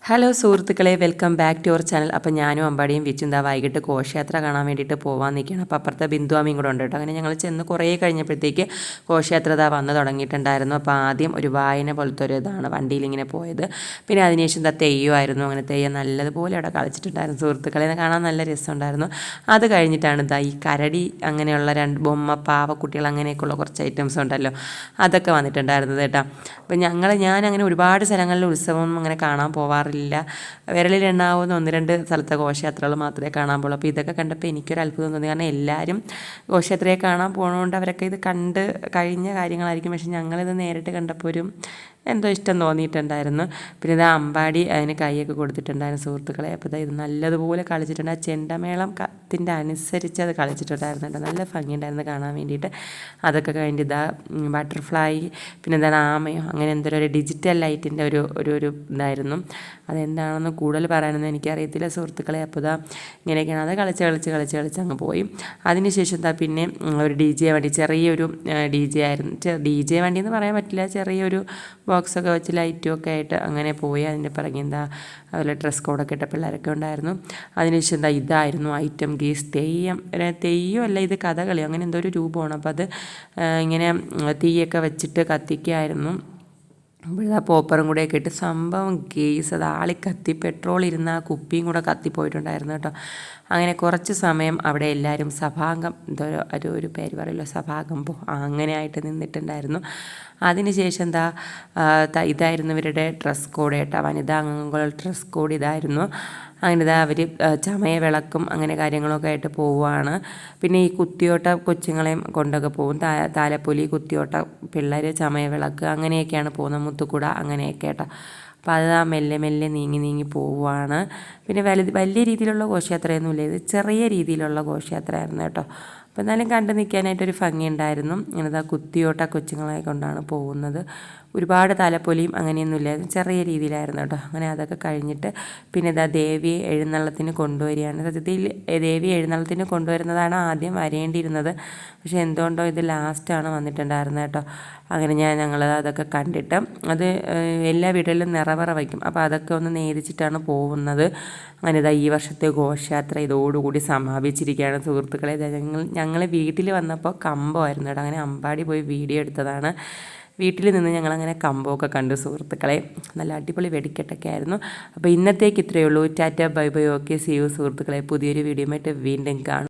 Hello സുഹൃത്തുക്കളെ, welcome back to our channel. അപ്പോൾ ഞാനും അമ്പാടിയും വിച്ചും വൈകിട്ട് ഘോഷയാത്ര കാണാൻ വേണ്ടിയിട്ട് പോകാൻ നിൽക്കുകയാണ്. അപ്പോൾ അപ്പുറത്തെ ബിന്ദുവാമിയും കൂടെ ഉണ്ട് കേട്ടോ. അങ്ങനെ ഞങ്ങൾ ചെന്ന് കുറേ കഴിഞ്ഞപ്പോഴത്തേക്ക് ഘോഷയാത്ര വന്ന് തുടങ്ങിയിട്ടുണ്ടായിരുന്നു. അപ്പോൾ ആദ്യം ഒരു വായന പോലത്തെ ഒരു ഇതാണ് വണ്ടിയിൽ ഇങ്ങനെ പോയത്. പിന്നെ അതിനുശേഷം തെയ്യമായിരുന്നു. അങ്ങനെ തെയ്യം നല്ലതുപോലെ അവിടെ കളിച്ചിട്ടുണ്ടായിരുന്നു. സുഹൃത്തുക്കളെ കാണാൻ നല്ല രസമുണ്ടായിരുന്നു. അത് കഴിഞ്ഞിട്ടാണ് ഈ കരടി അങ്ങനെയുള്ള രണ്ട് ബൊമ്മ പാവക്കുട്ടികൾ അങ്ങനെയൊക്കെയുള്ള കുറച്ച് ഐറ്റംസ് ഉണ്ടല്ലോ, അതൊക്കെ വന്നിട്ടുണ്ടായിരുന്നത് കേട്ടോ. അപ്പോൾ ഞാൻ അങ്ങനെ ഒരുപാട് സ്ഥലങ്ങളിൽ ഉത്സവം അങ്ങനെ കാണാൻ പോവാറില്ല. വിരലിലെണ്ണാവുന്ന 1-2 സ്ഥലത്തെ ഘോഷയാത്രകൾ മാത്രമേ കാണാൻ പോകുള്ളൂ. അപ്പോൾ ഇതൊക്കെ കണ്ടപ്പോൾ എനിക്കൊരു അത്ഭുതം തോന്നി. കാരണം എല്ലാവരും ഘോഷയാത്രയെ കാണാൻ പോകുന്നതുകൊണ്ട് അവരൊക്കെ ഇത് കണ്ട് കഴിഞ്ഞ കാര്യങ്ങളായിരിക്കും. പക്ഷെ ഞങ്ങളിത് നേരിട്ട് കണ്ടപ്പോൾ ഒരു എന്തോ ഇഷ്ടം തോന്നിയിട്ടുണ്ടായിരുന്നു. പിന്നെ ഇത് അമ്പാടി അതിന് കൈയൊക്കെ കൊടുത്തിട്ടുണ്ടായിരുന്നു സുഹൃത്തുക്കളെ. അപ്പോൾ ഇത് നല്ലതുപോലെ കളിച്ചിട്ടുണ്ട്. ആ ചെണ്ടമേളം ത്തിൻ്റെ അനുസരിച്ച് അത് കളിച്ചിട്ടുണ്ടായിരുന്നു കേട്ടോ. നല്ല ഭംഗിയുണ്ടായിരുന്നു കാണാൻ വേണ്ടിയിട്ട്. അതൊക്കെ കഴിഞ്ഞിട്ട് ബട്ടർഫ്ലൈ, പിന്നെ എന്താണ് ആമയോ അങ്ങനെ എന്തൊരു ഒരു ഡിജിറ്റൽ ലൈറ്റിൻ്റെ ഒരു ഇതായിരുന്നു. അതെന്താണെന്ന് കൂടുതൽ പറയാനൊന്നും എനിക്കറിയത്തില്ല സുഹൃത്തുക്കളെ. അപ്പോൾ ഇങ്ങനെയൊക്കെയാണ് അത് കളിച്ച് അങ്ങ് പോയി. അതിനുശേഷം പിന്നെ ഒരു DJ വണ്ടി, ചെറിയൊരു DJ ആയിരുന്നു. DJ വണ്ടി എന്ന് പറയാൻ പറ്റില്ല, ചെറിയൊരു ബോക്സൊക്കെ വെച്ച് ലൈറ്റും ഒക്കെ ആയിട്ട് അങ്ങനെ പോയി. അതിൻ്റെ പിറകെ അതുപോലെ ഡ്രസ് കോഡൊക്കെ ഇട്ട പിള്ളേരൊക്കെ ഉണ്ടായിരുന്നു. അതിനുശേഷം ഇതായിരുന്നു ഐറ്റം ഗീസ് തെയ്യമല്ല, ഇത് കഥകളി അങ്ങനെ എന്തോ ഒരു രൂപമാണ്. അപ്പോൾ അത് ഇങ്ങനെ തീയൊക്കെ വെച്ചിട്ട് കത്തിക്കായിരുന്നു. അപ്പോൾ പോപ്പറും കൂടെയൊക്കെ ഇട്ട് സംഭവം ഗേസ് അത് ആളിക്കത്തി, പെട്രോൾ ഇരുന്ന ആ കുപ്പിയും കൂടെ കത്തിപ്പോയിട്ടുണ്ടായിരുന്നു കേട്ടോ. അങ്ങനെ കുറച്ച് സമയം അവിടെ എല്ലാവരും സഭാംഗം ഒരു പേര് പറയല്ലോ, സഭാകമ്പോ അങ്ങനെയായിട്ട് നിന്നിട്ടുണ്ടായിരുന്നു. അതിനുശേഷം ഇതായിരുന്നു ഇവരുടെ ഡ്രസ് കോഡ് കേട്ടോ. വനിതാ അംഗങ്ങളുടെ ഡ്രസ് കോഡ് ഇതായിരുന്നു. അങ്ങനെ അവർ ചമയവിളക്കും അങ്ങനെ കാര്യങ്ങളൊക്കെ ആയിട്ട് പോവുകയാണ്. പിന്നെ ഈ കുത്തിയോട്ട കൊച്ചുങ്ങളെയും കൊണ്ടൊക്കെ പോകും. താലപ്പൊലി, കുത്തിയോട്ട പിള്ളേർ, ചമയവിളക്ക് അങ്ങനെയൊക്കെയാണ് പോകുന്നത്. മുത്തുക്കുട അങ്ങനെയൊക്കെ കേട്ടോ. അപ്പോൾ അത് മെല്ലെ നീങ്ങി പോവുകയാണ്. പിന്നെ വലിയ രീതിയിലുള്ള ഘോഷയാത്രയൊന്നുമില്ല, ഇത് ചെറിയ രീതിയിലുള്ള ഘോഷയാത്രയായിരുന്നു കേട്ടോ. അപ്പോൾ എന്നാലും കണ്ടു നിൽക്കാനായിട്ടൊരു ഭംഗിയുണ്ടായിരുന്നു. ഇങ്ങനെ കുത്തിയോട്ട കൊച്ചുങ്ങളെ കൊണ്ടാണ് പോകുന്നത്. ഒരുപാട് തലപ്പൊലിയും അങ്ങനെയൊന്നുമില്ല, ചെറിയ രീതിയിലായിരുന്നു കേട്ടോ. അങ്ങനെ അതൊക്കെ കഴിഞ്ഞിട്ട് പിന്നെ ദേവിയെ എഴുന്നള്ളത്തിന് കൊണ്ടുവരികയാണ്. സത്യത്തിൽ ദേവിയെ എഴുന്നള്ളത്തിന് കൊണ്ടുവരുന്നതാണ് ആദ്യം വരേണ്ടിയിരുന്നത്. പക്ഷേ എന്തുകൊണ്ടോ ഇത് ലാസ്റ്റാണ് വന്നിട്ടുണ്ടായിരുന്നത് കേട്ടോ. അങ്ങനെ ഞങ്ങൾ അതൊക്കെ കണ്ടിട്ട് അത് എല്ലാ വീടുകളിലും നിറവറ വയ്ക്കും. അപ്പോൾ അതൊക്കെ ഒന്ന് നേദിച്ചിട്ടാണ് പോകുന്നത്. അങ്ങനെ ഈ വർഷത്തെ ഘോഷയാത്ര ഇതോടുകൂടി സമാപിച്ചിരിക്കുകയാണ് സുഹൃത്തുക്കളെ. ഞങ്ങൾ വീട്ടിൽ വന്നപ്പോൾ കമ്പമായിരുന്നു കേട്ടോ. അങ്ങനെ അമ്പാടി പോയി വീഡിയോ എടുത്തതാണ്. വീട്ടിൽ നിന്ന് ഞങ്ങളങ്ങനെ കമ്പമൊക്കെ കണ്ടു സുഹൃത്തുക്കളെ. നല്ല അടിപൊളി വെടിക്കെട്ടൊക്കെ ആയിരുന്നു. അപ്പോൾ ഇന്നത്തേക്ക് ഇത്രയേ ഉള്ളൂ. Tata bye bye, okay, see you സുഹൃത്തുക്കളെ. പുതിയൊരു വീഡിയോയുമായിട്ട് വീണ്ടും കാണും.